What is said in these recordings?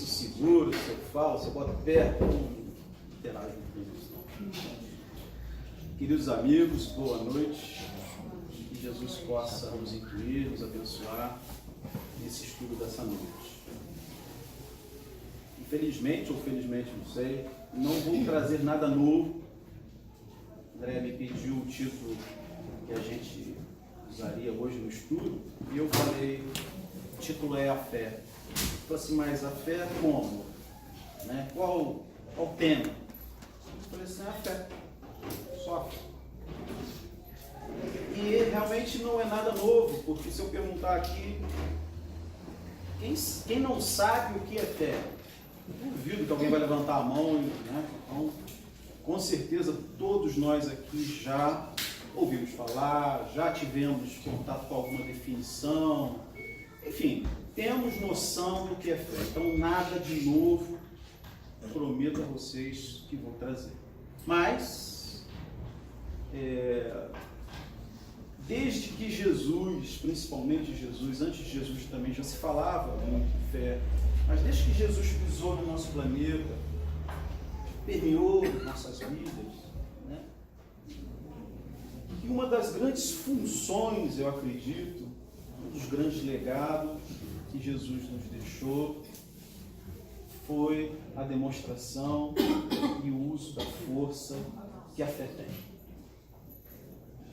se segura, se eu falo, se eu boto perto, não interage com isso, não. Queridos amigos, boa noite. Que Jesus possa nos incluir, nos abençoar nesse estudo dessa noite. Infelizmente ou felizmente, não sei, não vou trazer nada novo. André me pediu o título que a gente usaria hoje no estudo e eu falei, o título é a fé. Eu falei assim, mas a fé como? Né? Qual o tema? Eu falei assim, a fé. Só a fé. E realmente não é nada novo, porque se eu perguntar aqui, quem não sabe o que é fé? Eu duvido que alguém vai levantar a mão, né? Então, com certeza todos nós aqui já ouvimos falar, já tivemos contato com alguma definição, enfim, temos noção do que é fé. Então nada de novo prometo a vocês que vou trazer. Mas, desde que Jesus, principalmente Jesus, antes de Jesus também já se falava muito de fé, mas desde que Jesus pisou no nosso planeta, permeou nossas vidas, né? E uma das grandes funções, eu acredito, um dos grandes legados que Jesus nos deixou foi a demonstração e o uso da força que a fé tem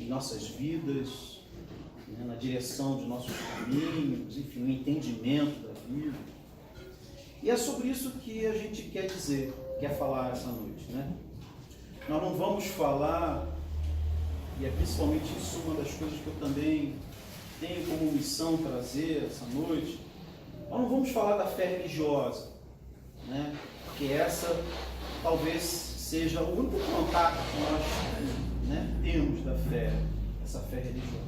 em nossas vidas, né, na direção de nossos caminhos, enfim, no entendimento da vida. E é sobre isso que a gente quer dizer, quer falar essa noite, né? Nós não vamos falar, e é principalmente isso uma das coisas que eu também tenho como missão trazer essa noite, nós não vamos falar da fé religiosa, né? Porque essa talvez seja o único contato que nós, né, temos da fé, essa fé religiosa.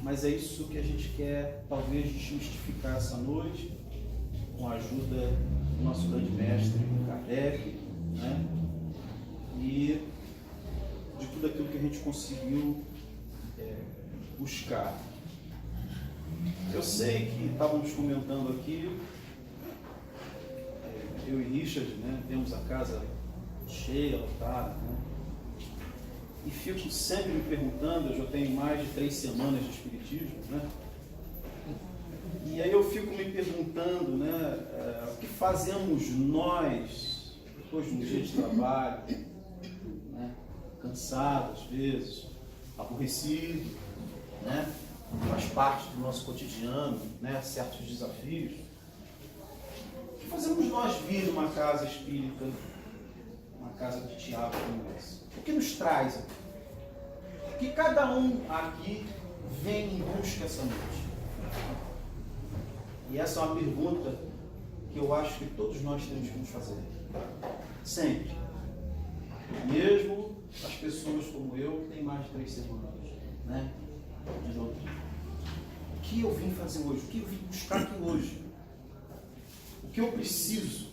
Mas é isso que a gente quer talvez desmistificar essa noite, com a ajuda do nosso grande mestre Kardec, né? E de tudo aquilo que a gente conseguiu buscar. Eu sei que estávamos comentando aqui, eu e Richard, né, temos a casa cheia, lotada, né? E fico sempre me perguntando, eu já tenho mais de 3 semanas de espiritismo, né? E aí eu fico me perguntando, né, o que fazemos nós depois de um dia de trabalho, né, cansado às vezes, aborrecido, né, faz parte do nosso cotidiano, né, certos desafios. O que fazemos nós vir uma casa espírita, uma casa de teatro como essa? O que nos traz aqui? O que cada um aqui vem em busca essa noite? E essa é uma pergunta que eu acho que todos nós temos que nos fazer. Sempre. Mesmo as pessoas como eu, que têm mais de 3 semanas, né, de doutrina. O que eu vim fazer hoje? O que eu vim buscar aqui hoje? O que eu preciso?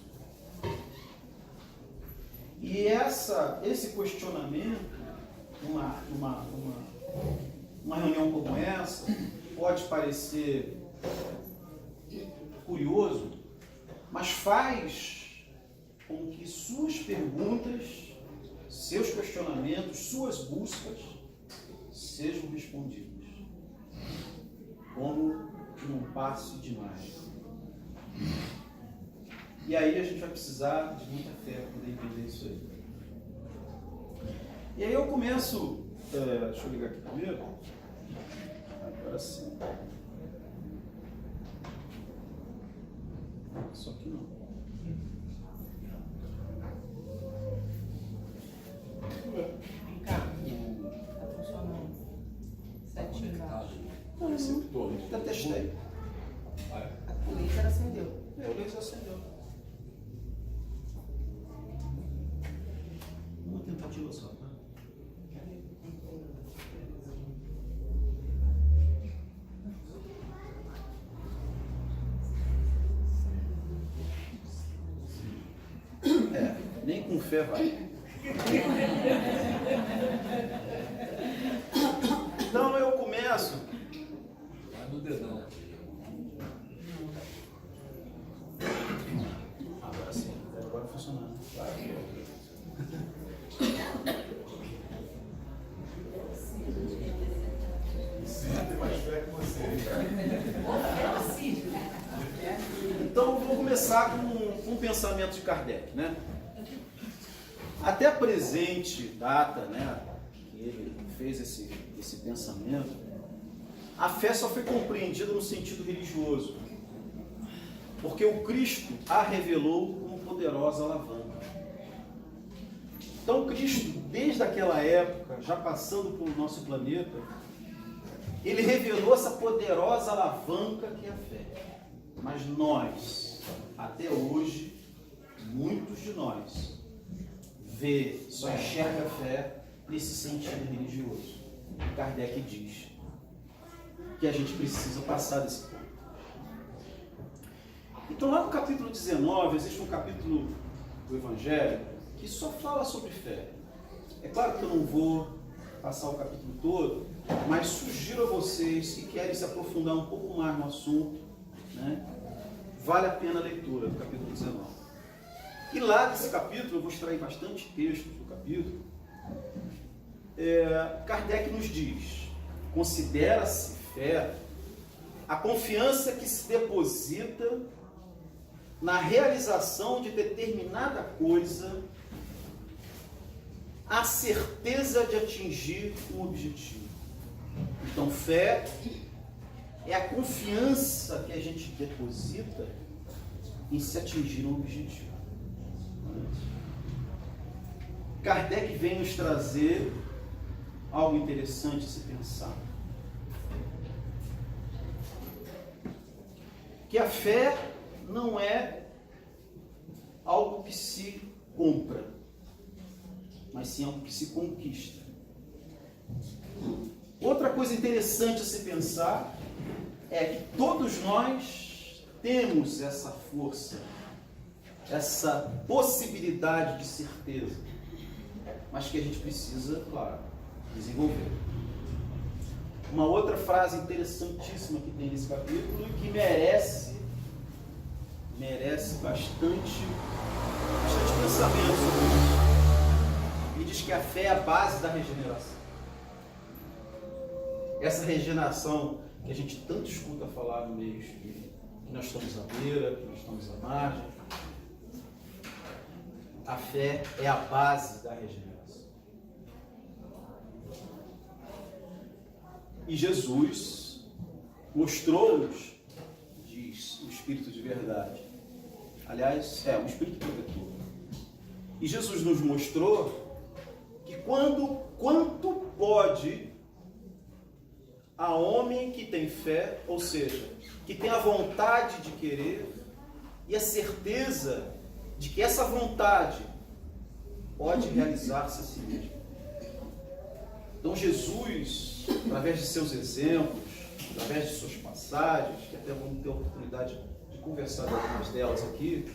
E esse questionamento, uma reunião como essa, pode parecer curioso, mas faz com que suas perguntas, seus questionamentos, suas buscas sejam respondidas como num passe de mágica. E aí a gente vai precisar de muita fé para poder entender isso aí. E aí eu começo, deixa eu ligar aqui primeiro. Agora sim. Só que não. Vem cá, tá funcionando. Certinho embaixo. Já testei. O laser acendeu. O laser acendeu. Uma tentativa só, tá? Nem com fé vai. Então eu começo. Vai no dedão. funcionar. Sempre mais fé que você. Então, vou começar com um pensamento de Kardec, né? Até a presente data, né, que ele fez esse pensamento, a fé só foi compreendida no sentido religioso, porque o Cristo a revelou como poderosa alavanca. Então, Cristo, desde aquela época, já passando pelo nosso planeta, ele revelou essa poderosa alavanca que é a fé. Mas nós, até hoje, muitos de nós, só enxerga a fé nesse sentido religioso. Kardec diz que a gente precisa passar desse ponto. Então, lá no capítulo 19, existe um capítulo do Evangelho que só fala sobre fé. É claro que eu não vou passar o capítulo todo, mas sugiro a vocês que querem se aprofundar um pouco mais no assunto, né? Vale a pena a leitura do capítulo 19. E lá nesse capítulo, eu vou extrair bastante textos do capítulo, Kardec nos diz: considera-se fé a confiança que se deposita na realização de determinada coisa, a certeza de atingir um objetivo. Então, fé é a confiança que a gente deposita em se atingir um objetivo. Kardec vem nos trazer algo interessante a se pensar. Que a fé não é algo que se compra, mas sim algo que se conquista. Outra coisa interessante a se pensar é que todos nós temos essa força, essa possibilidade de certeza, mas que a gente precisa, claro, desenvolver. Uma outra frase interessantíssima que tem nesse capítulo e que merece bastante pensamento sobre isso. E diz que a fé é a base da regeneração. Essa regeneração que a gente tanto escuta falar no meio espírita, que nós estamos à beira, que nós estamos à margem. A fé é a base da regeneração. E Jesus mostrou-nos, diz o Espírito de verdade, aliás, o Espírito protetor. E Jesus nos mostrou que quanto pode a homem que tem fé, ou seja, que tem a vontade de querer e a certeza de que essa vontade pode realizar-se a si mesmo. Então Jesus, através de seus exemplos, através de suas passagens, que até vamos ter a oportunidade de conversar algumas delas aqui,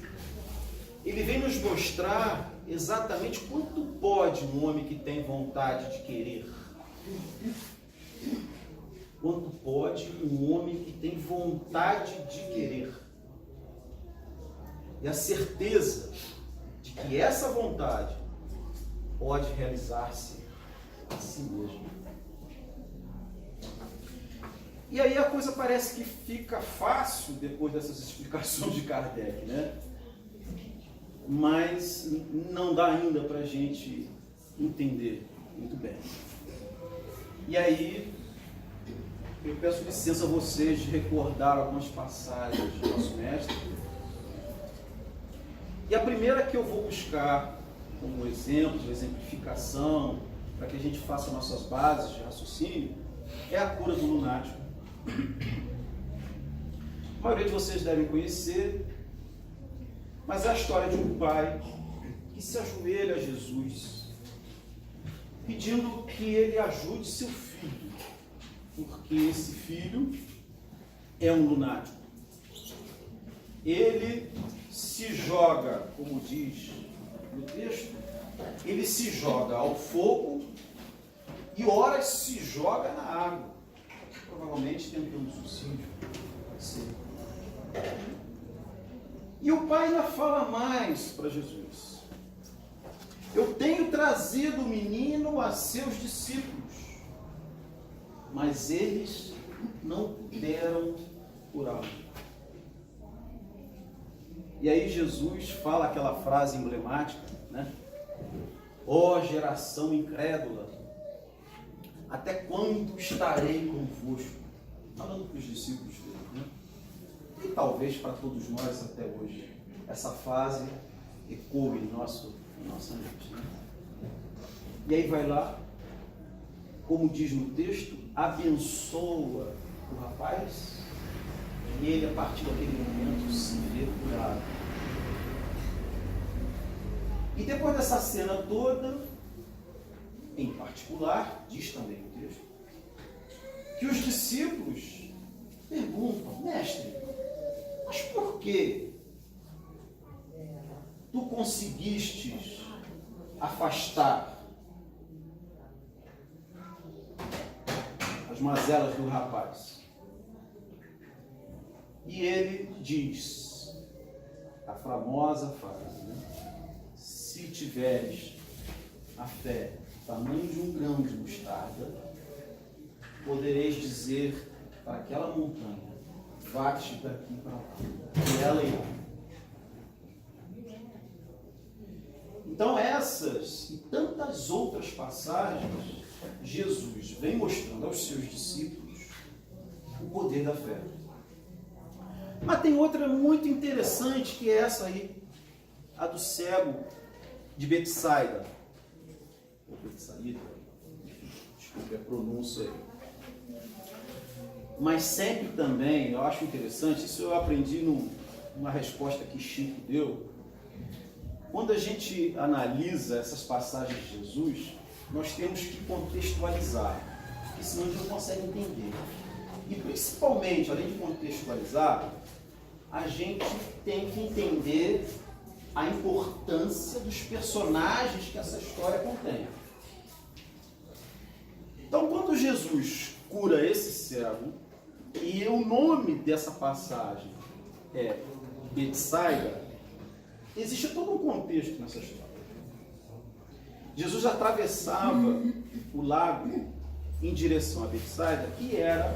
ele vem nos mostrar exatamente quanto pode um homem que tem vontade de querer. Quanto pode um homem que tem vontade de querer. E a certeza de que essa vontade pode realizar-se a si mesmo. E aí a coisa parece que fica fácil depois dessas explicações de Kardec, né? Mas não dá ainda para a gente entender muito bem. E aí eu peço licença a vocês de recordar algumas passagens do nosso mestre. E a primeira que eu vou buscar como exemplo, exemplificação, para que a gente faça nossas bases de raciocínio, é a cura do lunático. A maioria de vocês devem conhecer, mas é a história de um pai que se ajoelha a Jesus, pedindo que ele ajude seu filho, porque esse filho é um lunático. Ele se joga, como diz no texto, ele se joga ao fogo e horas se joga na água, provavelmente tentando suicídio. Pode ser. E o pai ainda fala mais para Jesus. Eu tenho trazido o menino a seus discípulos, mas eles não puderam curá-lo. E aí Jesus fala aquela frase emblemática, né? Ó geração incrédula, até quando estarei convosco? Falando para os discípulos dele, né? E talvez para todos nós até hoje, essa frase ecoe em nossa mente, né? E aí vai lá, como diz no texto, abençoa o rapaz, e ele, a partir daquele momento, se vê curado. E depois dessa cena toda, em particular, diz também o texto, que os discípulos perguntam: mestre, mas por que tu conseguistes afastar as mazelas do rapaz? E ele diz a famosa frase, né? Se tiveres a fé tamanho de um grão de mostarda, podereis dizer para aquela montanha: vá-te daqui para lá, e ela irá. Então essas e tantas outras passagens, Jesus vem mostrando aos seus discípulos o poder da fé. Mas tem outra muito interessante, que é essa aí, a do cego de Betsaida. Ou Betsaida, desculpe a pronúncia aí. Mas sempre também, eu acho interessante, isso eu aprendi numa resposta que Chico deu. Quando a gente analisa essas passagens de Jesus, nós temos que contextualizar, porque senão a gente não consegue entender. E principalmente, além de contextualizar, a gente tem que entender a importância dos personagens que essa história contém. Então, quando Jesus cura esse cego, e o nome dessa passagem é Betsaida, existe todo um contexto nessa história. Jesus atravessava o lago em direção a Betsaida, que era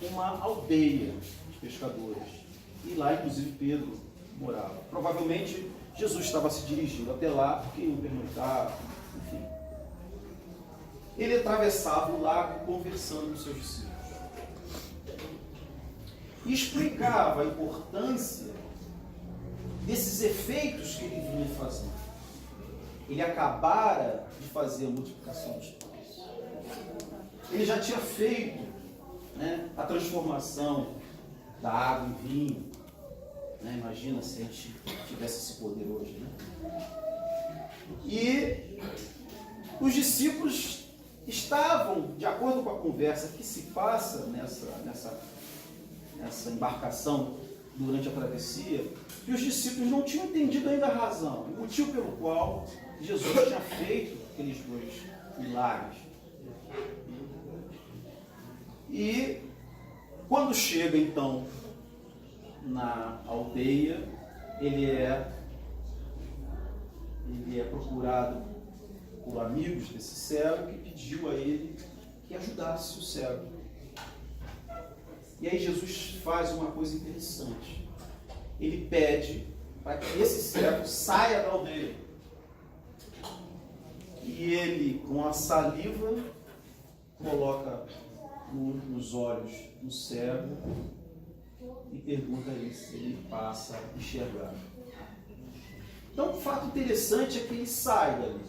uma aldeia de pescadores. E lá, inclusive, Pedro morava. Provavelmente, Jesus estava se dirigindo até lá, porque iam perguntar, enfim. Ele atravessava o lago conversando com seus discípulos. E explicava a importância desses efeitos que ele vinha fazendo. Ele acabara de fazer a multiplicação dos pães. Ele já tinha feito, né, a transformação da água em vinho. Né? Imagina se a gente tivesse esse poder hoje. Né? E os discípulos estavam, de acordo com a conversa que se passa nessa embarcação durante a travessia, que os discípulos não tinham entendido ainda a razão, o motivo pelo qual Jesus tinha feito aqueles dois milagres. E quando chega então na aldeia, ele é procurado por amigos desse cego, que pediu a ele que ajudasse o cego. E aí Jesus faz uma coisa interessante. Ele pede para que esse cego saia da aldeia. E ele, com a saliva, coloca nos olhos do cego e pergunta a ele se ele passa a enxergar. Então, o fato interessante é que ele sai dali.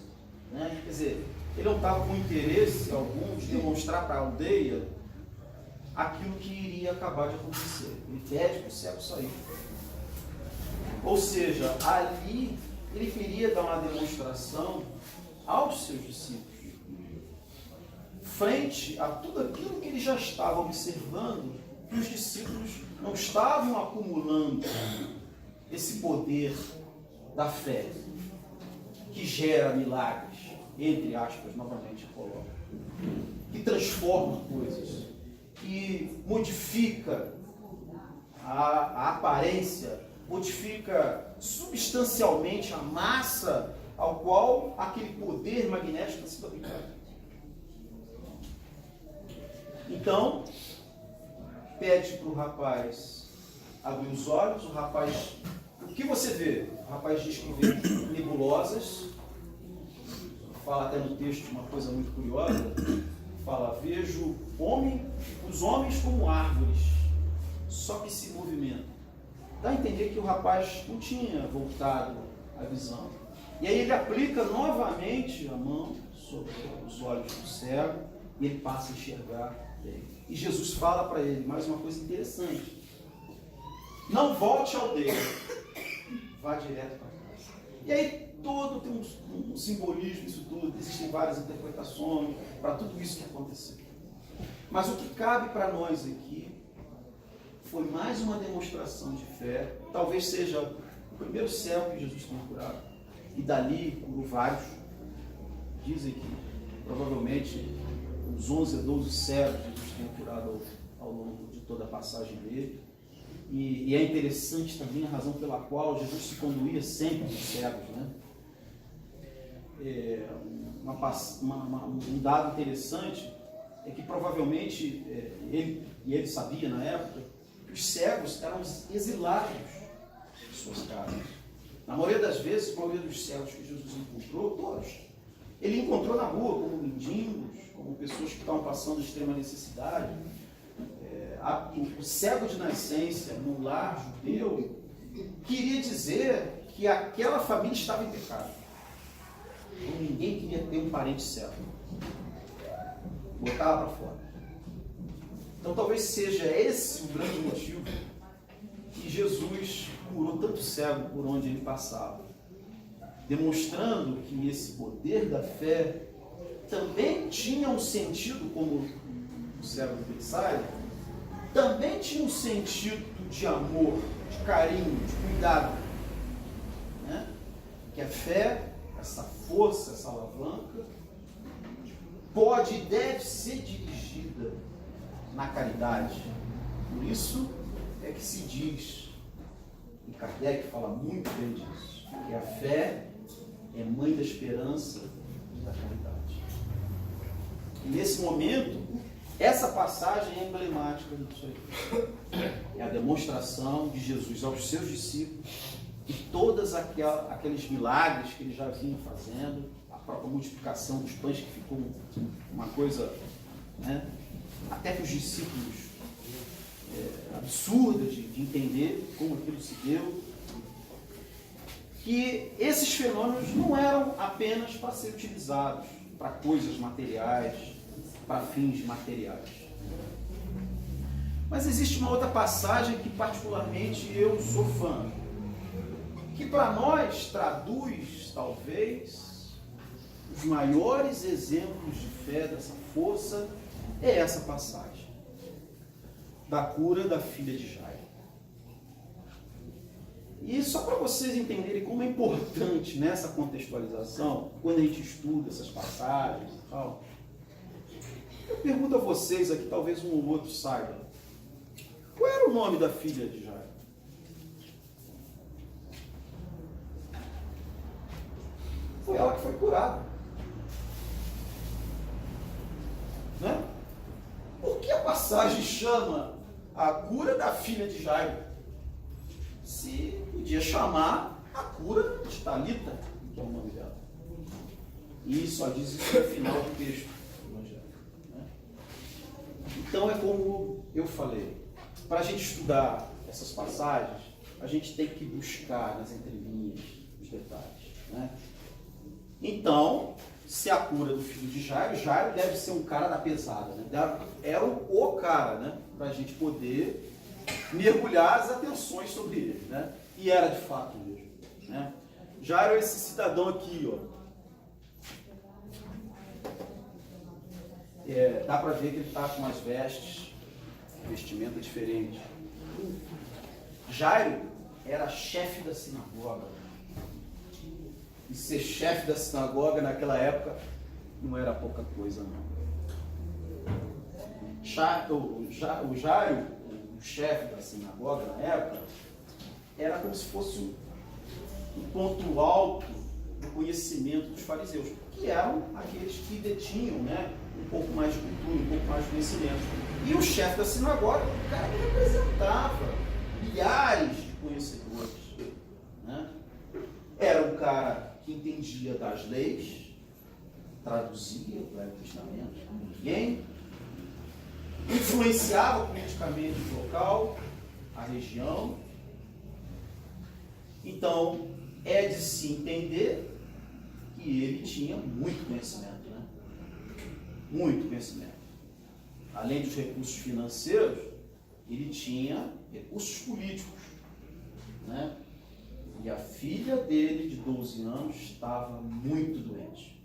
Né? Quer dizer, ele não estava com interesse algum de demonstrar para a aldeia aquilo que iria acabar de acontecer. Ele pede para o cego sair. Ou seja, ali ele queria dar uma demonstração aos seus discípulos, frente a tudo aquilo que ele já estava observando, que os discípulos não estavam acumulando esse poder da fé, que gera milagres, entre aspas, novamente coloco, que transforma coisas, que modifica a aparência, modifica substancialmente a massa ao qual aquele poder magnético está sendo aplicado. Então, pede para o rapaz abrir os olhos. O rapaz, o que você vê? O rapaz diz que vê nebulosas. Fala até no texto uma coisa muito curiosa. Fala, vejo os homens como árvores, só que se movimentam. Dá a entender que o rapaz não tinha voltado a visão. E aí ele aplica novamente a mão sobre os olhos do cego e ele passa a enxergar. E Jesus fala para ele mais uma coisa interessante. Não volte à aldeia, vá direto para casa. E aí todo tem um simbolismo isso tudo, existem várias interpretações para tudo isso que aconteceu. Mas o que cabe para nós aqui foi mais uma demonstração de fé, talvez seja o primeiro cego que Jesus tenha curado, e dali curou vários. Dizem que provavelmente uns 11 a 12 cegos Jesus tenha curado ao longo de toda a passagem dele. E é interessante também a razão pela qual Jesus se conduía sempre com os cegos, né? Um dado interessante é que provavelmente ele sabia na época que os cegos eram exilados de suas casas. Na maioria das vezes, a maioria dos cegos que Jesus encontrou, todos, ele encontrou na rua como mendigos, como pessoas que estavam passando extrema necessidade. O cego de nascença no lar judeu queria dizer que aquela família estava em pecado. Então, ninguém queria ter um parente cego. Botava para fora. Então talvez seja esse o grande motivo que Jesus curou tanto cego por onde ele passava, demonstrando que esse poder da fé também tinha um sentido, como o cego do Betsaida, também tinha um sentido de amor, de carinho, de cuidado, né? Que a fé, essa força, essa alavanca, pode e deve ser dirigida na caridade. Por isso é que se diz, e Kardec fala muito bem disso, que a fé é mãe da esperança e da caridade. E nesse momento, essa passagem é emblemática disso aí. É a demonstração de Jesus aos seus discípulos e todos aqueles milagres que ele já vinha fazendo, a própria multiplicação dos pães, que ficou uma coisa, né, até que os discípulos absurda de entender como aquilo se deu, que esses fenômenos não eram apenas para ser utilizados para coisas materiais, para fins materiais. Mas existe uma outra passagem que particularmente eu sou fã, que para nós traduz, talvez, os maiores exemplos de fé, dessa força, é essa passagem da cura da filha de Jairo. E só para vocês entenderem como é importante nessa contextualização, quando a gente estuda essas passagens e tal, eu pergunto a vocês aqui, talvez um ou outro saiba, qual era o nome da filha de Jairo? Foi ela que foi curada. Né? Por que a passagem chama a cura da filha de Jairo? Se podia chamar a cura de Talita, que é o nome dela. E só diz isso no final do texto do Evangelho. Né? Então é como eu falei, para a gente estudar essas passagens, a gente tem que buscar nas entrelinhas os detalhes. Né? Então, se a cura do filho de Jairo, Jairo deve ser um cara da pesada, né? É o cara, né? Para a gente poder mergulhar as atenções sobre ele, né? E era de fato mesmo, né? Jairo é esse cidadão aqui, ó. Dá para ver que ele está com as vestes, vestimenta diferente. Jairo era chefe da sinagoga. E ser chefe da sinagoga naquela época não era pouca coisa, não. O Jairo, chefe da sinagoga na época, era como se fosse um ponto alto do conhecimento dos fariseus, que eram aqueles que detinham, né, um pouco mais de cultura, um pouco mais de conhecimento. E o chefe da sinagoga, o cara que representava milhares de conhecedores, né? Era um cara que entendia das leis, traduzia o Velho Testamento como ninguém, influenciava politicamente o local, a região. Então, é de se entender que ele tinha muito conhecimento, né? Muito conhecimento. Além dos recursos financeiros, ele tinha recursos políticos, né? E a filha dele, de 12 anos, estava muito doente.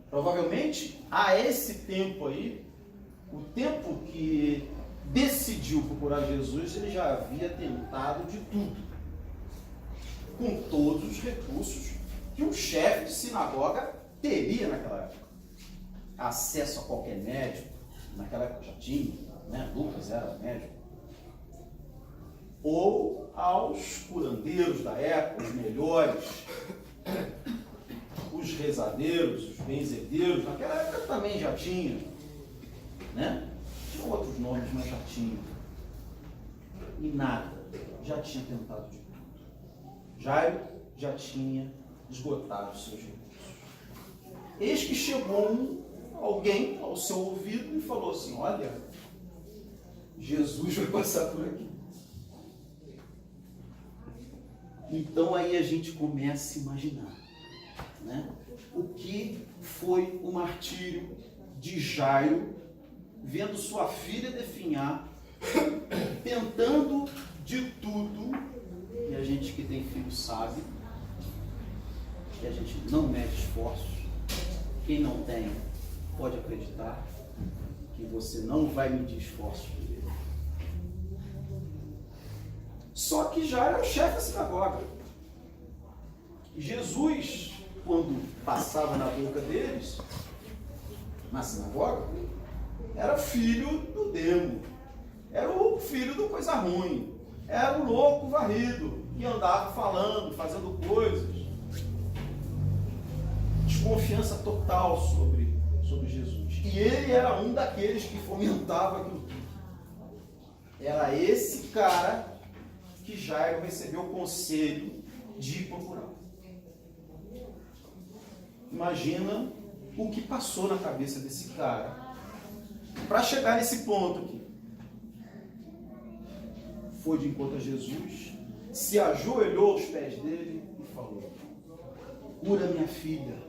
Provavelmente, a esse tempo aí, o tempo que decidiu procurar Jesus, ele já havia tentado de tudo, com todos os recursos que um chefe de sinagoga teria naquela época. Acesso a qualquer médico, naquela época já tinha, né? Lucas era médico. Ou aos curandeiros da época, os melhores, os rezadeiros, os benzedeiros, naquela época também já tinha, né? Tinha outros nomes, mas já tinha. E nada, já tinha tentado de tudo. Jairo já tinha esgotado os seus recursos. Eis que chegou alguém ao seu ouvido e falou assim: olha, Jesus vai passar por aqui. Então aí a gente começa a imaginar, né, o que foi o martírio de Jairo, vendo sua filha definhar, tentando de tudo, e a gente que tem filho sabe que a gente não mede esforços. Quem não tem pode acreditar que você não vai medir esforços por ele. Só que já era o chefe da sinagoga. Jesus, quando passava na boca deles, na sinagoga, era filho do demo, era o filho do coisa ruim, era o louco varrido, que andava falando, fazendo coisas. Desconfiança total sobre Jesus. E ele era um daqueles que fomentava aquilo tudo. Era esse cara que Jairo recebeu o conselho de procurar. Imagina o que passou na cabeça desse cara para chegar nesse ponto aqui. Foi de encontro a Jesus, se ajoelhou aos pés dele e falou: cura minha filha.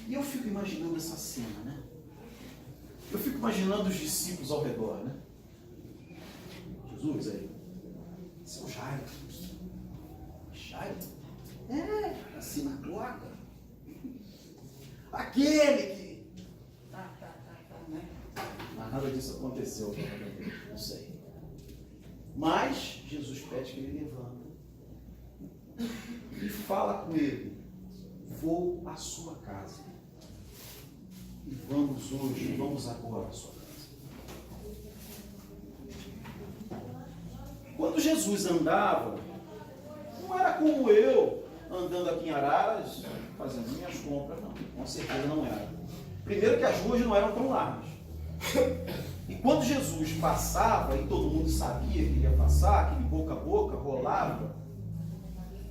E eu fico imaginando essa cena, né? Eu fico imaginando os discípulos ao redor, né? Jesus aí, seu Jairo. Jairo? É, a sinagoga. Aquele que... né? Mas nada disso aconteceu, não sei. Mas Jesus pede que ele levanta e fala com ele: vou à sua casa. E vamos agora à sua casa. Quando Jesus andava, não era como eu, andando aqui em Araras, fazendo minhas compras, não. Com certeza não era. Primeiro que as ruas não eram tão largas. E quando Jesus passava, e todo mundo sabia que ele ia passar, aquele boca a boca rolava,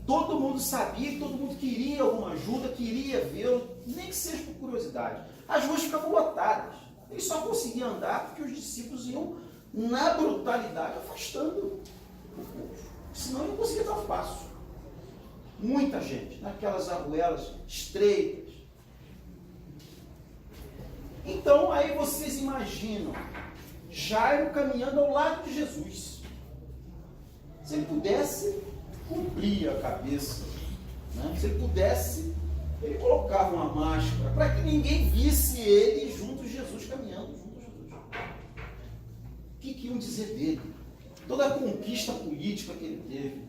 todo mundo sabia e todo mundo queria alguma ajuda, queria vê-lo, nem que seja por curiosidade. As ruas ficavam lotadas. Ele só conseguia andar porque os discípulos iam, na brutalidade, afastando o povo. Senão ele não conseguia dar um passo. Muita gente, naquelas arruelas estreitas. Então, aí vocês imaginam Jairo caminhando ao lado de Jesus. Se ele pudesse, cumprir a cabeça, né? Se ele pudesse, ele colocava uma máscara para que ninguém visse ele junto a Jesus, caminhando junto a Jesus. O que iam dizer dele? Toda a conquista política que ele teve,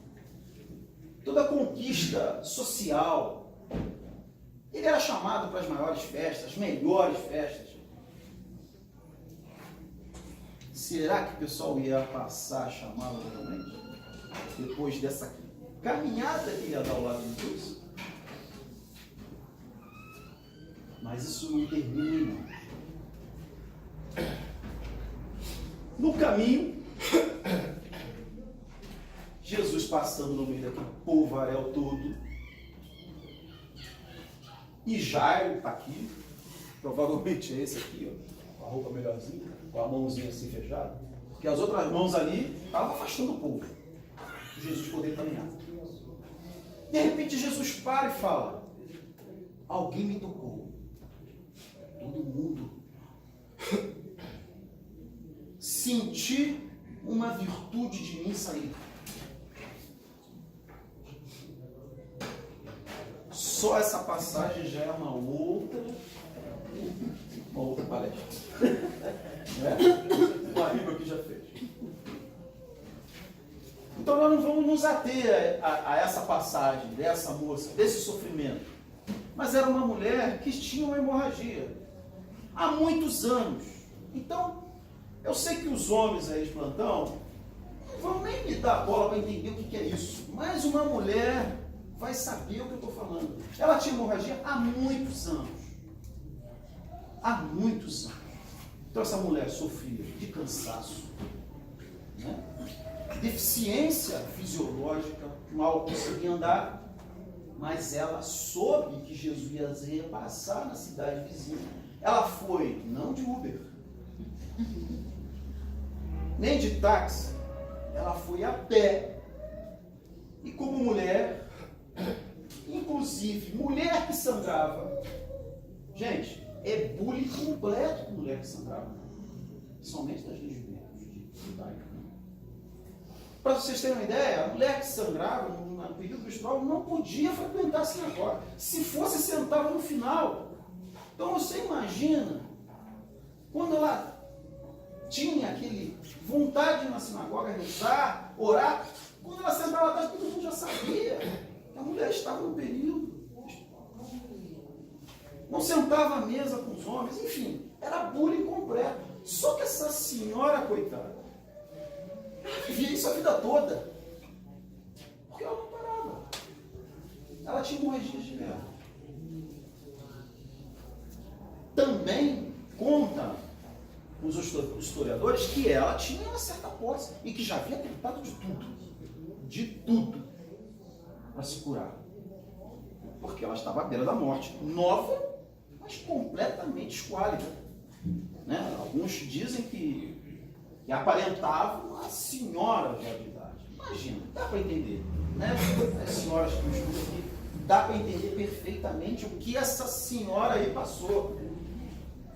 toda a conquista social. Ele era chamado para as maiores festas, as melhores festas. será que o pessoal ia passar a chamá-lo realmente? Depois dessa caminhada que ia dar ao lado de Deus? Mas isso não termina. No caminho, Jesus passando no meio daquele polvaréu todo, e Jairo está aqui, provavelmente é esse aqui, ó, com a roupa melhorzinha, com a mãozinha assim fechada, porque as outras mãos ali estavam afastando o povo, Jesus poder caminhar. De repente Jesus para e fala: alguém me tocou. Todo mundo. Senti uma virtude de mim sair. Só essa passagem já é uma outra palestra. O amigo aqui já fez. Então nós não vamos nos ater a essa passagem dessa moça, desse sofrimento. Mas era uma mulher que tinha uma hemorragia há muitos anos. Então, eu sei que os homens aí de plantão não vão nem me dar bola para entender o que é isso. Mas uma mulher vai saber o que eu estou falando. Ela tinha hemorragia há muitos anos. Há muitos anos. Então essa mulher sofria de cansaço, né? Deficiência fisiológica, mal conseguia andar, mas ela soube que Jesus ia passar na cidade vizinha. Ela foi, não de Uber, nem de táxi, ela foi a pé. E como mulher, inclusive mulher que sangrava, gente, é bullying completo com mulher que sangrava, somente das lesbianas judaicas. Para vocês terem uma ideia, a mulher que sangrava no período menstrual não podia frequentar a sinagoga. Se fosse, sentava no final. Então você imagina, quando ela tinha aquele vontade de ir na sinagoga, rezar, orar, quando ela sentava atrás, todo mundo já sabia que a mulher estava no período. Não sentava à mesa com os homens, enfim, era bullying completo. Só que essa senhora, coitada, ela vivia isso a vida toda. Porque ela não parava. Ela tinha hemorragia de guerra. Também conta os historiadores que ela tinha uma certa posse e que já havia tentado de tudo, para se curar. Porque ela estava à beira da morte, nova, mas completamente esquálida. Né? Alguns dizem que aparentava uma senhora já de idade. Imagina, dá para entender. Né? As senhoras que nos estudam aqui, dá para entender perfeitamente o que essa senhora aí passou.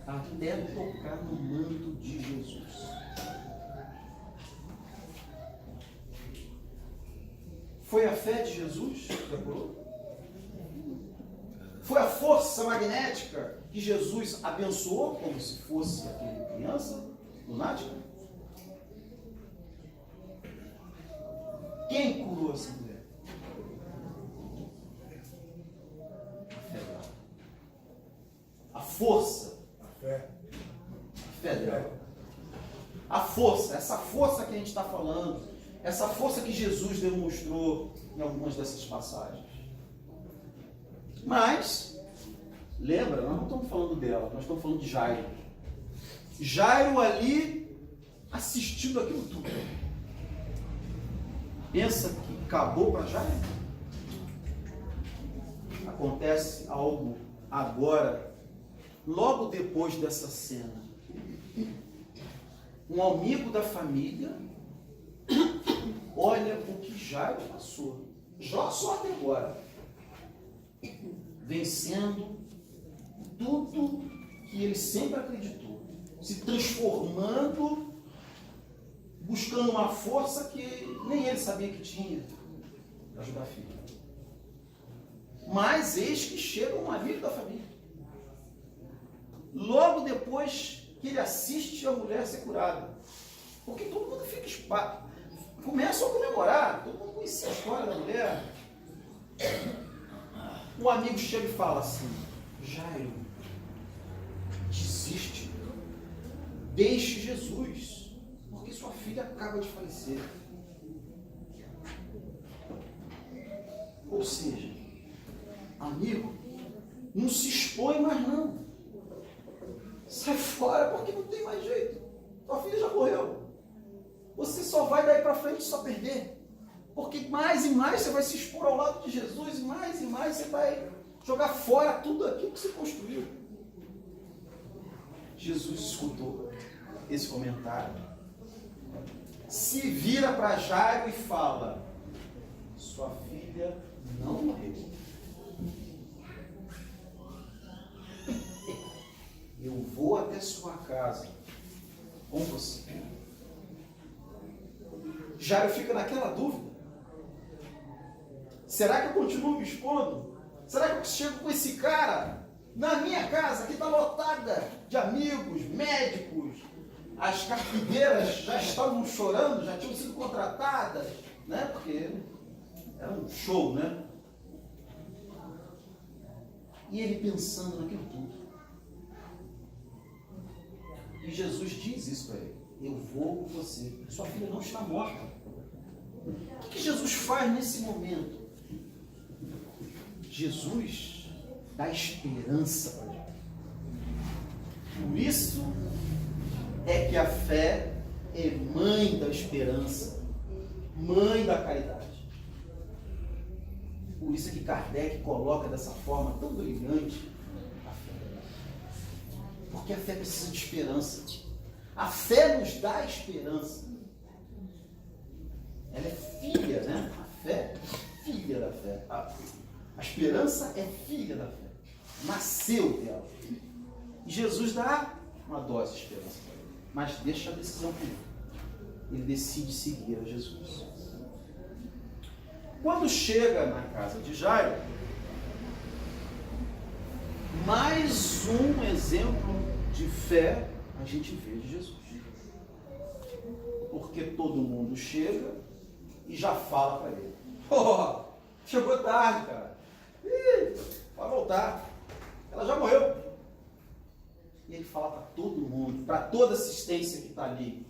Até tocar no manto de Jesus. Foi a fé de Jesus que a curou? Foi a força magnética que Jesus abençoou como se fosse aquele criança lunática? Quem curou essa mulher? A fé dela. A força. A fé dela. A força, essa força que a gente está falando, essa força que Jesus demonstrou em algumas dessas passagens. Mas, lembra, nós não estamos falando dela, nós estamos falando de Jairo. Jairo ali assistindo aquilo tudo. Pensa que acabou para Jairo? Acontece algo agora, logo depois dessa cena. Um amigo da família olha o que Jairo passou. Só até agora. Vencendo tudo que ele sempre acreditou. Se transformando, buscando uma força que nem ele sabia que tinha para ajudar a filha. Mas eis que chega um amigo da família. Logo depois que ele assiste a mulher ser curada. Porque todo mundo fica espalhado. Começa a comemorar. Todo mundo conhecia a história da mulher. Um amigo chega e fala assim: Jairo, desiste. Deixe Jesus. sua filha acaba de falecer. Ou seja, amigo, não se expõe mais não. Sai fora porque não tem mais jeito. Tua filha já morreu. Você só vai daí para frente só perder. Porque mais e mais você vai se expor ao lado de Jesus, e mais você vai jogar fora tudo aquilo que você construiu. Jesus escutou esse comentário, se vira para Jairo e fala: sua filha não morreu. Eu vou até sua casa com você. Jairo fica naquela dúvida. Será que eu continuo me expondo? Será que eu chego com esse cara na minha casa, que está lotada de amigos, médicos? As carpideiras já estavam chorando, já tinham sido contratadas, né? Porque era um show, né? E ele pensando naquilo tudo. E Jesus diz isso para ele: eu vou com você. Sua filha não está morta. O que Jesus faz nesse momento? Jesus dá esperança para ele. Por isso é que a fé é mãe da esperança, mãe da caridade. Por isso é que Kardec coloca dessa forma tão brilhante a fé. Porque a fé precisa de esperança. A fé nos dá esperança. Ela é filha, né? A fé é filha da fé. A esperança é filha da fé. Nasceu dela. E Jesus dá uma dose de esperança para ele. Mas deixa a decisão com ele. Ele decide seguir a Jesus. Quando chega na casa de Jairo, mais um exemplo de fé a gente vê de Jesus. Porque todo mundo chega e já fala para ele: oh, chegou tarde, cara. Vai voltar. Ela já morreu. E ele fala para todo mundo, para toda assistência que está ali,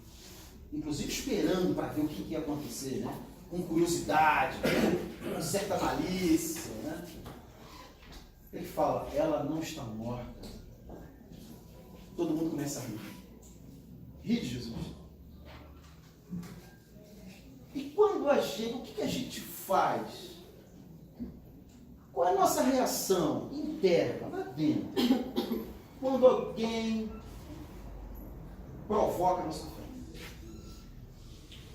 inclusive esperando para ver o que ia acontecer, né? Com curiosidade, com certa malícia, né? Ele fala: ela não está morta. Todo mundo começa a rir. Rir de Jesus. E quando a gente, o que a gente faz? Qual é a nossa reação interna, lá dentro, quando alguém provoca a nossa fé?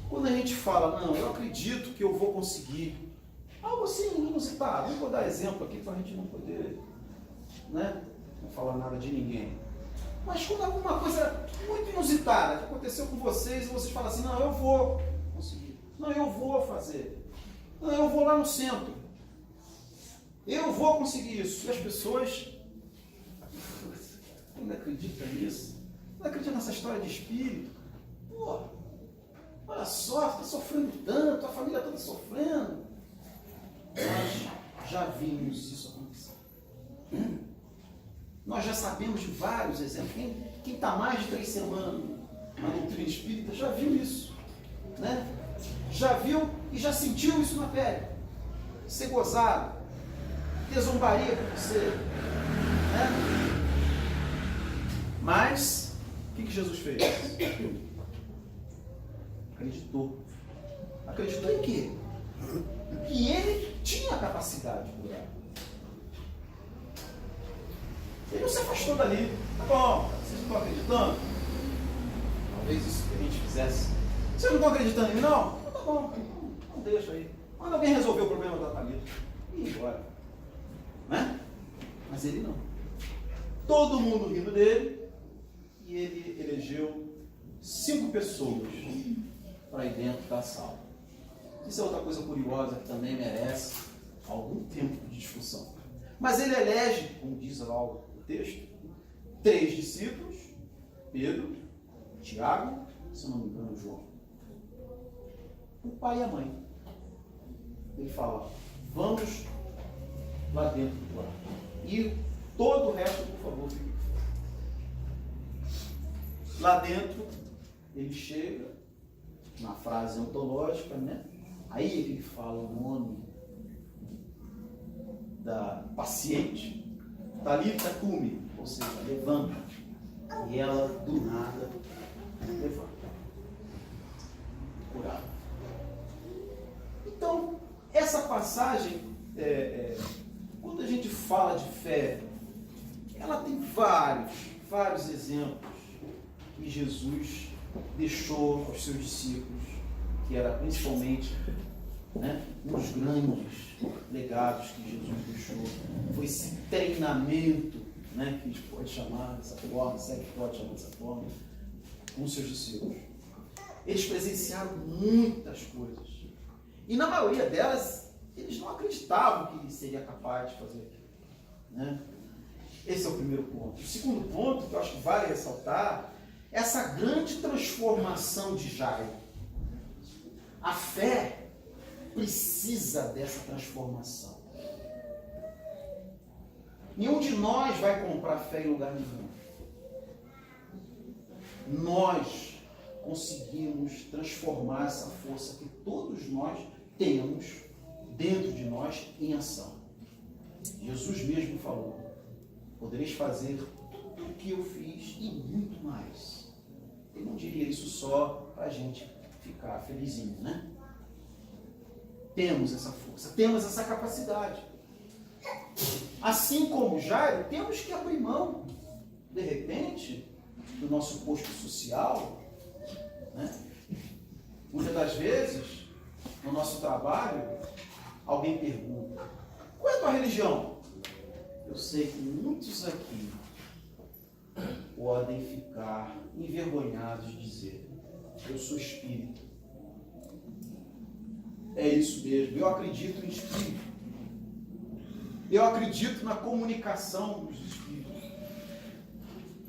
Quando a gente fala: não, eu acredito que eu vou conseguir. Algo assim inusitado. Não vou dar exemplo aqui para a gente não poder, né, não falar nada de ninguém. Mas quando alguma coisa muito inusitada que aconteceu com vocês, e vocês falam assim: não, eu vou conseguir. Não, eu vou fazer. Não, eu vou lá no centro. Eu vou conseguir isso. E as pessoas ainda acreditam nisso. Não acreditam nessa história de espírito. Pô, olha só, você está sofrendo tanto, a família toda sofrendo. Nós já vimos isso acontecer. Nós já sabemos de vários exemplos. Quem está mais de 3 semanas na doutrina espírita já viu isso, né? Já viu e já sentiu isso na pele. Ser gozado, ter zombaria com você, né? Mas o que Jesus fez? Acreditou. Acreditou em quê? Que ele tinha a capacidade de curar. Ele não se afastou dali. Tá bom, vocês não estão acreditando? Talvez isso que a gente fizesse. Vocês não estão acreditando em mim, não? Então tá bom, não deixa aí. Manda alguém resolver o problema da Thalita. E ir embora. Né? Mas ele não. Todo mundo rindo dele. E ele elegeu 5 pessoas para ir dentro da sala. Isso é outra coisa curiosa que também merece algum tempo de discussão. Mas ele elege, como diz lá o texto, 3 discípulos: Pedro, Tiago, se não me engano, João. O pai e a mãe. Ele fala: vamos lá dentro do quarto. E todo o resto, por favor, fique fora. Lá dentro, ele chega na frase ontológica, né? Aí é que ele fala o nome da paciente, Talita cumi, ou seja, levanta. E ela, do nada, levanta. Curada. Então, essa passagem, quando a gente fala de fé, ela tem vários exemplos que Jesus deixou aos seus discípulos, que era principalmente, né, um dos grandes legados que Jesus deixou. Foi esse treinamento, né, que a gente pode chamar dessa forma, se é que pode chamar dessa forma, com os seus discípulos. Eles presenciaram muitas coisas. E na maioria delas, eles não acreditavam que ele seria capaz de fazer aquilo, né? Esse é o primeiro ponto. O segundo ponto, que eu acho que vale ressaltar, é essa grande transformação de Jairo. A fé precisa dessa transformação. Nenhum de nós vai comprar fé em lugar nenhum. Nós conseguimos transformar essa força que todos nós temos dentro de nós em ação. Jesus mesmo falou: podereis fazer tudo o que eu fiz e muito mais. Ele não diria isso só para a gente ficar felizinho, né? Temos essa força, temos essa capacidade. Assim como Jairo, temos que abrir mão, de repente, do nosso posto social, né? Muitas das vezes, no nosso trabalho, alguém pergunta: qual é a tua religião? Eu sei que muitos aqui podem ficar envergonhados de dizer: eu sou espírita. É isso mesmo, eu acredito em espírito. Eu acredito na comunicação dos espíritos.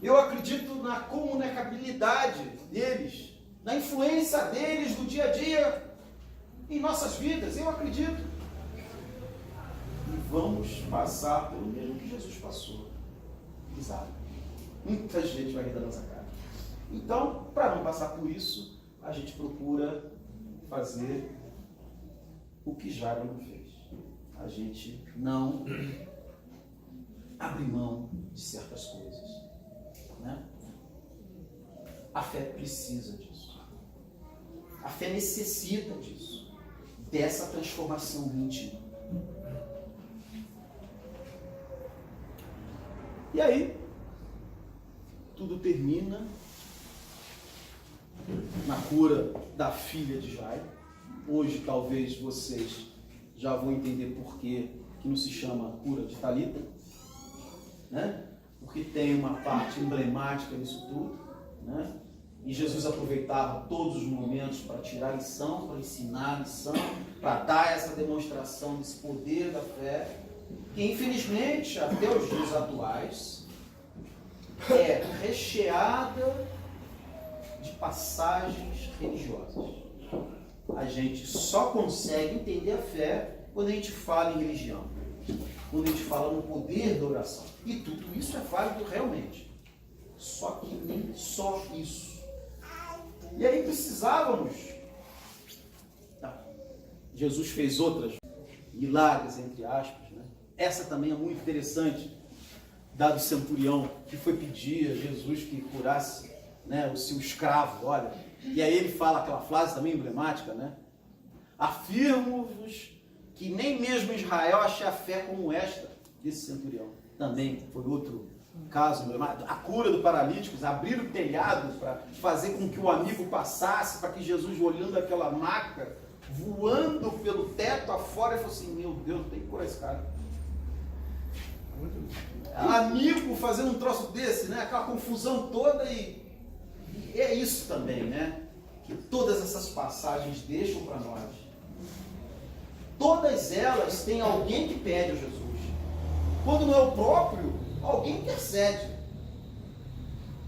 Eu acredito na comunicabilidade deles, na influência deles no dia a dia, em nossas vidas. Eu acredito. E vamos passar pelo mesmo que Jesus passou. Exato. Muita gente vai rir da nossa cara. Então, para não passar por isso, a gente procura fazer o que Jairo não fez. A gente não abre mão de certas coisas, né? A fé precisa disso. A fé necessita disso, dessa transformação íntima. E aí, tudo termina na cura da filha de Jairo. Hoje, talvez vocês já vão entender por que não se chama cura de Talita, né? Porque tem uma parte emblemática nisso tudo, né? E Jesus aproveitava todos os momentos para tirar lição, para ensinar lição, para dar essa demonstração desse poder da fé, que infelizmente, até os dias atuais, é recheada de passagens religiosas. A gente só consegue entender a fé quando a gente fala em religião, quando a gente fala no poder da oração. E tudo isso é válido realmente. Só que nem só isso. E aí precisávamos. Jesus fez outras milagres, entre aspas, né? Essa também é muito interessante, da do centurião, que foi pedir a Jesus que curasse, né, o seu escravo, olha. E aí ele fala aquela frase também emblemática, né? Afirmo-vos que nem mesmo em Israel achei a fé como esta desse centurião. Também foi outro caso emblemático. A cura do paralítico, abrir o telhado para fazer com que o amigo passasse, para que Jesus, olhando aquela maca, voando pelo teto afora, ele falou assim: meu Deus, tem que curar esse cara. Amigo fazendo um troço desse, né? Aquela confusão toda. E é isso também, né? Que todas essas passagens deixam para nós. Todas elas têm alguém que pede a Jesus. Quando não é o próprio, alguém intercede,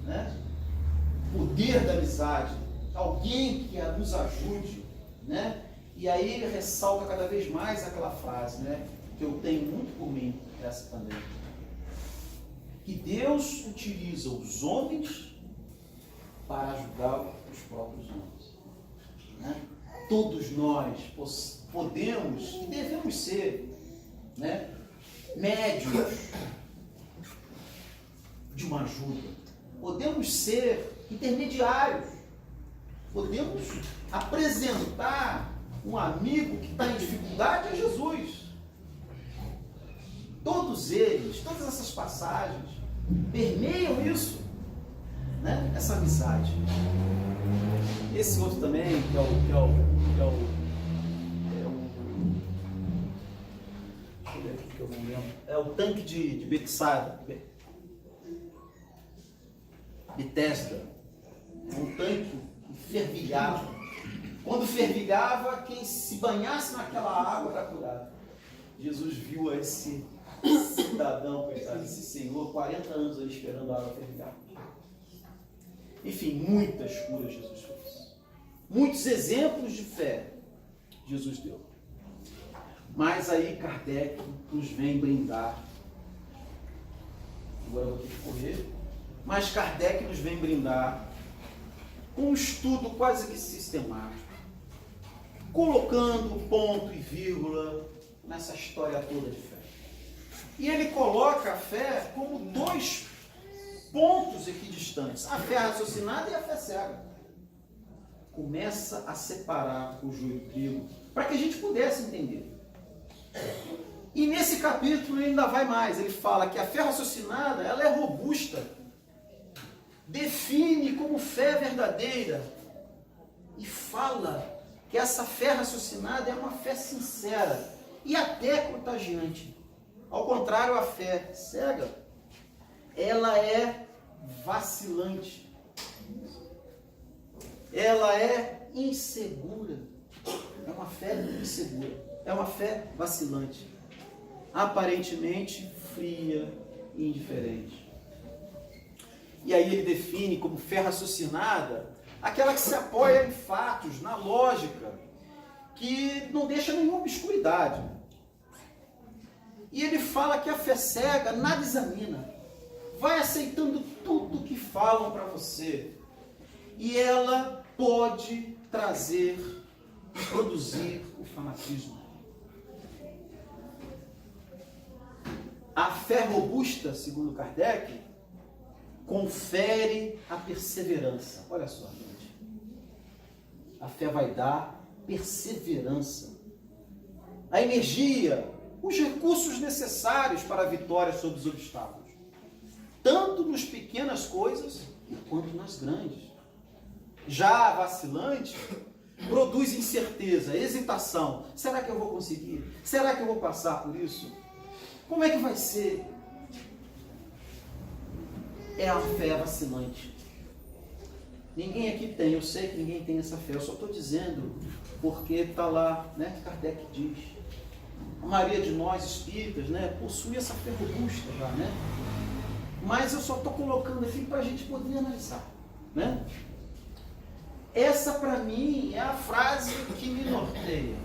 né? Poder da amizade, alguém que nos ajude, né? E aí ele ressalta cada vez mais aquela frase, né? Que eu tenho muito por mim, essa também. Que Deus utiliza os homens para ajudar os próprios homens. né? Todos nós podemos e devemos ser, né, médios de uma ajuda. Podemos ser intermediários. Podemos apresentar um amigo que está em dificuldade a Jesus. Todos eles, todas essas passagens permeiam isso, né? Essa amizade. Esse outro também, que é o deixa eu ver aqui que eu não lembro. É o tanque de Betesda. Betesda. É um tanque que fervilhava. Quando fervilhava, quem se banhasse naquela água era curado. Jesus viu esse cidadão, coitado, esse senhor, 40 anos ali esperando a água fervilhar. Enfim, muitas curas Jesus fez. Muitos exemplos de fé Jesus deu. Mas aí Kardec nos vem brindar. Agora eu vou ter que correr. Mas Kardec nos vem brindar com um estudo quase que sistemático, colocando ponto e vírgula nessa história toda de fé. E ele coloca a fé como dois pontos equidistantes, a fé raciocinada e a fé cega. Começa a separar o joio do trigo, para que a gente pudesse entender. E nesse capítulo ele ainda vai mais, ele fala que a fé raciocinada, ela é robusta, define como fé verdadeira, e fala que essa fé raciocinada é uma fé sincera e até contagiante. Ao contrário, a fé cega, ela é vacilante, ela é insegura, é uma fé insegura, é uma fé vacilante, aparentemente fria e indiferente. E aí ele define como fé raciocinada aquela que se apoia em fatos, na lógica, que não deixa nenhuma obscuridade. E ele fala que a fé cega nada examina, vai aceitando tudo que falam para você. E ela pode trazer e produzir o fanatismo. A fé robusta, segundo Kardec, confere a perseverança. Olha só, gente. A fé vai dar perseverança, a energia, os recursos necessários para a vitória sobre os obstáculos, tanto nas pequenas coisas quanto nas grandes. Já a vacilante produz incerteza, hesitação. Será que eu vou conseguir? Será que eu vou passar por isso? Como é que vai ser? É a fé vacilante. Ninguém aqui tem, eu sei que ninguém tem essa fé, eu só estou dizendo porque está lá, né? Kardec diz. A maioria de nós espíritas, né, possui essa fé robusta já, né? Mas eu só estou colocando aqui para a gente poder analisar, né? Essa para mim é a frase que me norteia.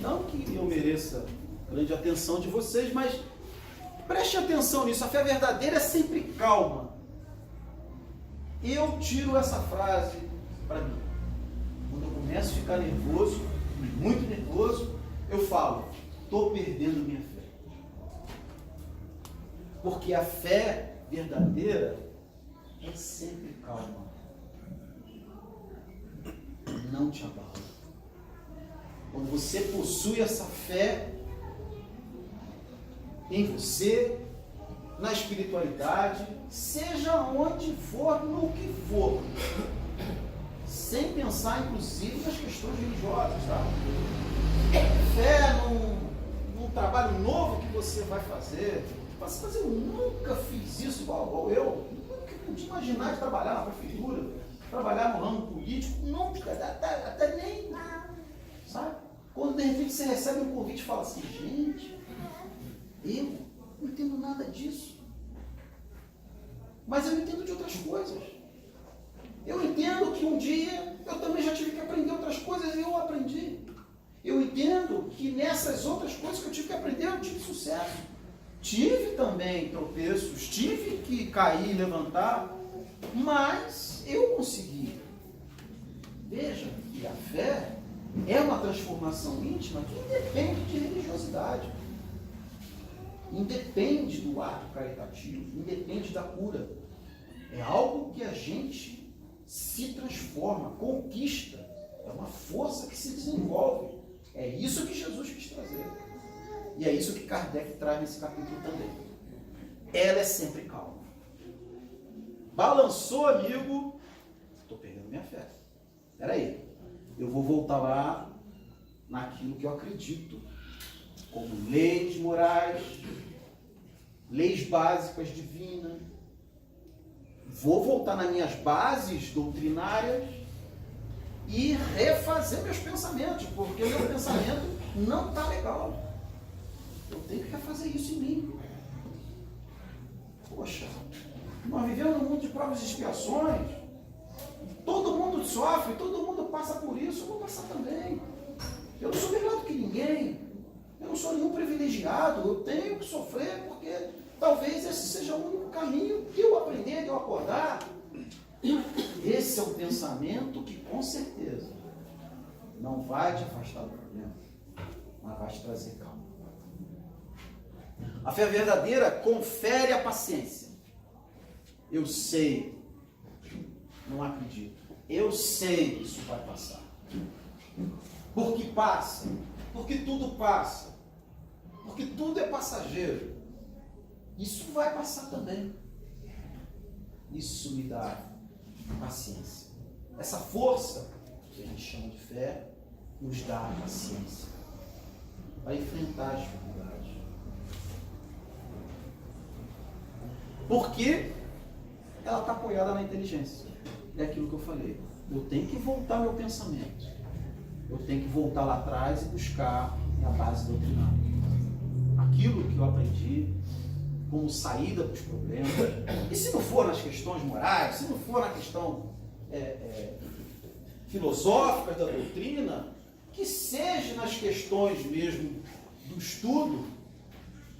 Não que eu mereça grande atenção de vocês, mas preste atenção nisso, a fé verdadeira é sempre calma. Eu tiro essa frase para mim. Quando eu começo a ficar nervoso, muito nervoso, eu falo, estou perdendo minha fé. Porque a fé verdadeira é sempre calma. Não te abala. Quando você possui essa fé em você, na espiritualidade, seja onde for, no que for, sem pensar inclusive nas questões religiosas, tá? Fé num trabalho novo que você vai fazer. Mas eu nunca fiz isso igual eu. Nunca podia imaginar de trabalhar na prefeitura, trabalhar no ramo político, nunca, até nem, sabe? Quando de repente você recebe um convite e fala assim, gente, eu não entendo nada disso, mas eu entendo de outras coisas. Eu entendo que um dia eu também já tive que aprender outras coisas e eu aprendi. Eu entendo que nessas outras coisas que eu tive que aprender eu tive sucesso. Tive também tropeços, tive que cair e levantar, mas eu consegui. Veja que a fé é uma transformação íntima que independe de religiosidade, independe do ato caritativo, independe da cura. É algo que a gente se transforma, conquista. É uma força que se desenvolve. É isso que Jesus quis trazer. E é isso que Kardec traz nesse capítulo também. Ela é sempre calma. Balançou, amigo, estou perdendo minha fé. Espera aí, eu vou voltar lá naquilo que eu acredito, como leis morais, leis básicas divinas. Vou voltar nas minhas bases doutrinárias e refazer meus pensamentos, porque o meu pensamento não está legal. Eu tenho que refazer isso em mim. Poxa, nós vivemos num mundo de provas e expiações. Todo mundo sofre, todo mundo passa por isso, eu vou passar também. Eu não sou melhor do que ninguém. Eu não sou nenhum privilegiado. Eu tenho que sofrer porque talvez esse seja o único caminho de eu aprender, de eu acordar. Esse é o pensamento que, com certeza, não vai te afastar do problema, mas vai te trazer calma. A fé verdadeira confere a paciência. Eu sei, não acredito. Eu sei que isso vai passar. Porque passa. Porque tudo passa. Porque tudo é passageiro. Isso vai passar também. Isso me dá paciência. Essa força que a gente chama de fé nos dá a paciência para enfrentar as dificuldades. Porque ela está apoiada na inteligência. É aquilo que eu falei. Eu tenho que voltar meu pensamento. Eu tenho que voltar lá atrás e buscar a base doutrinária. Aquilo que eu aprendi como saída para os problemas. E se não for nas questões morais, se não for na questão filosófica da doutrina, que seja nas questões mesmo do estudo,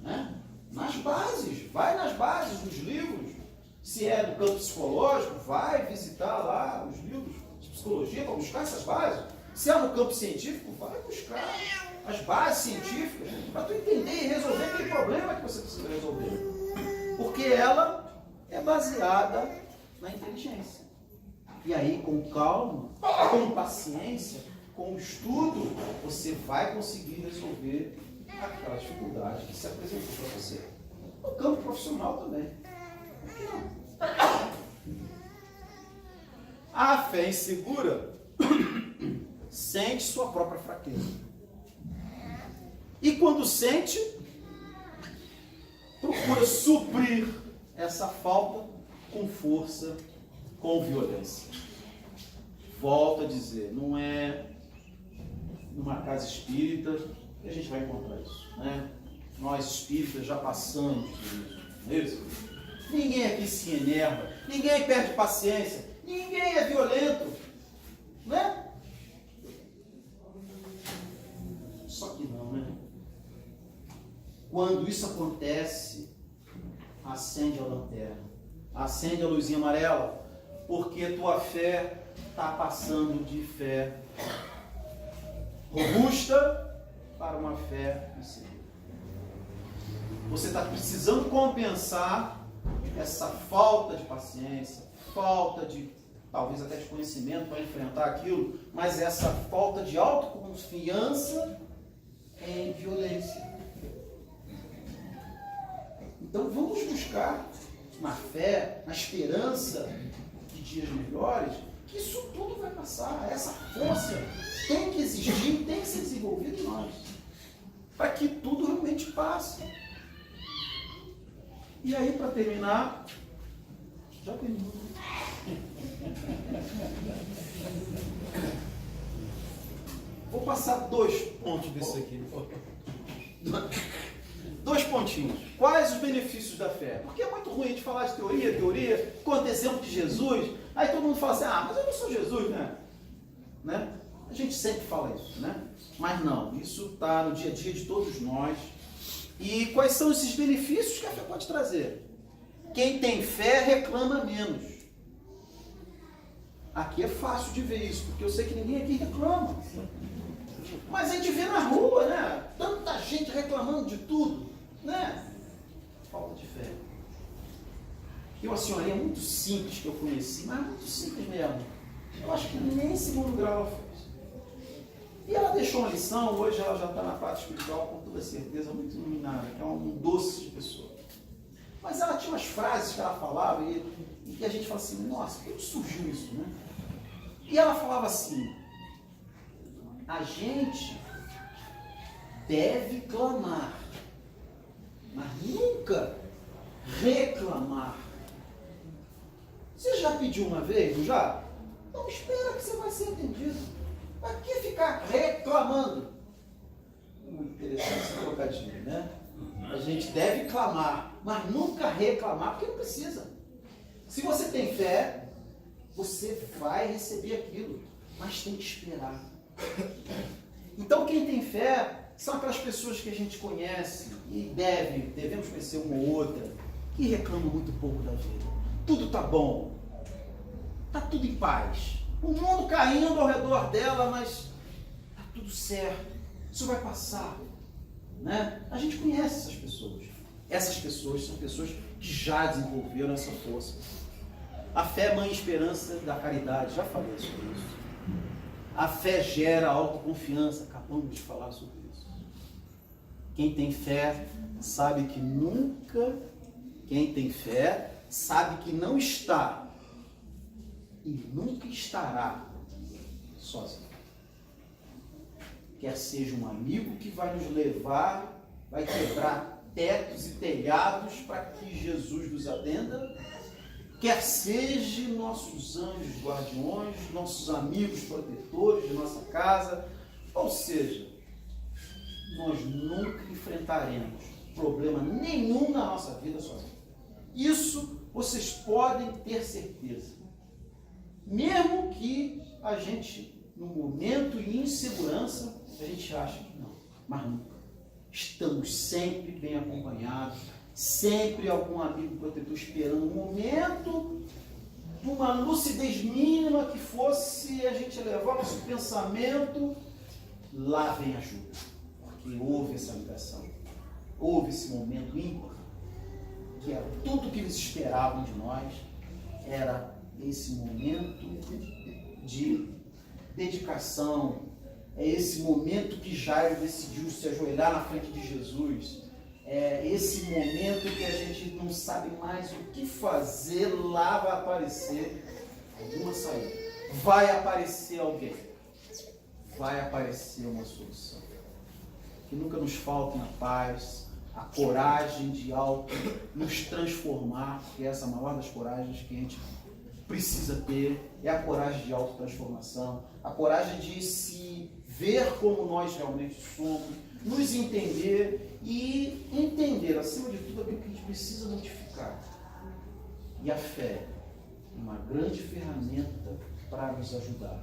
né? Nas bases, vai nas bases dos livros. Se é do campo psicológico, vai visitar lá os livros de psicologia para buscar essas bases. Se é no campo científico, vai buscar as bases científicas para tu entender e resolver aquele problema que você precisa resolver. Porque ela é baseada na inteligência. E aí, com calma, com paciência, com estudo, você vai conseguir resolver aquela dificuldade que se apresentou para você. No campo profissional também. Por que não? A fé insegura sente sua própria fraqueza. E quando sente, procura suprir essa falta com força, com violência. Volto a dizer, não é numa casa espírita que a gente vai encontrar isso, né? Nós espíritas já passamos por isso, não é isso? Ninguém aqui se enerva, ninguém perde paciência, ninguém é violento, né? Só que não, né? Quando isso acontece, acende a lanterna, acende a luzinha amarela, porque tua fé está passando de fé robusta para uma fé insegura. Você está precisando compensar essa falta de paciência, falta de, talvez até de conhecimento para enfrentar aquilo, mas essa falta de autoconfiança em violência. Então vamos buscar na fé, na esperança de dias melhores, que isso tudo vai passar. Essa força tem que existir, tem que ser desenvolvida em nós, para que tudo realmente passe. E aí, para terminar, já terminou. Vou passar 2 pontos desse aqui. 2 pontinhos. Quais os benefícios da fé? Porque é muito ruim a gente falar de teoria, quanto exemplo de Jesus. Aí todo mundo fala assim, mas eu não sou Jesus, né? A gente sempre fala isso, né? Mas não, isso está no dia a dia de todos nós. E quais são esses benefícios que a fé pode trazer? Quem tem fé reclama menos. Aqui é fácil de ver isso, porque eu sei que ninguém aqui reclama. Mas a gente vê na rua, né? Tanta gente reclamando de tudo, né? Falta de fé. Tem uma senhorinha muito simples que eu conheci, mas muito simples mesmo. Eu acho que nem segundo grau ela fez. E ela deixou uma lição, hoje ela já está na parte espiritual com toda certeza muito iluminada, que é um doce de pessoa. Mas ela tinha umas frases que ela falava e que a gente fala assim, nossa, como surgiu isso, né? E ela falava assim, a gente deve clamar, mas nunca reclamar. Você já pediu uma vez, não já? Então espera que você vai ser atendido. Para que ficar reclamando? Muito interessante esse trocadilho, né? A gente deve clamar, mas nunca reclamar, porque não precisa. Se você tem fé, você vai receber aquilo, mas tem que esperar. Então quem tem fé são aquelas pessoas que a gente conhece e devemos conhecer uma ou outra, que reclamam muito pouco da vida. Tudo está bom, está tudo em paz. O mundo caindo ao redor dela, mas está tudo certo. Isso vai passar, né? A gente conhece essas pessoas. Essas pessoas são pessoas que já desenvolveram essa força. A fé é mãe esperança da caridade. Já falei sobre isso. A fé gera autoconfiança. Acabamos de falar sobre isso. Quem tem fé sabe que nunca... Quem tem fé sabe que não está e nunca estará sozinho. Quer seja um amigo que vai nos levar, vai quebrar tetos e telhados para que Jesus nos atenda, quer seja nossos anjos guardiões, nossos amigos protetores de nossa casa, ou seja, nós nunca enfrentaremos problema nenhum na nossa vida sozinhos. Isso vocês podem ter certeza. Mesmo que a gente, no momento de insegurança, a gente acha que não, mas nunca. Estamos sempre bem acompanhados, sempre algum amigo protetor esperando um momento, uma lucidez mínima que fosse a gente levar nosso pensamento, lá vem ajuda, porque houve essa ligação, houve esse momento ímpar, que era tudo que eles esperavam de nós, era esse momento de dedicação, é esse momento que Jairo decidiu se ajoelhar na frente de Jesus, é esse momento que a gente não sabe mais o que fazer, lá vai aparecer alguma saída, vai aparecer alguém, vai aparecer uma solução. Que nunca nos falte na paz, a coragem de nos transformar, porque essa é a maior das coragens que a gente precisa ter, é a coragem de autotransformação, a coragem de se ver como nós realmente somos, nos entender e entender, acima de tudo, aquilo que a gente precisa modificar. E a fé é uma grande ferramenta para nos ajudar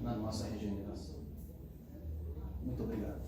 na nossa regeneração. Muito obrigado.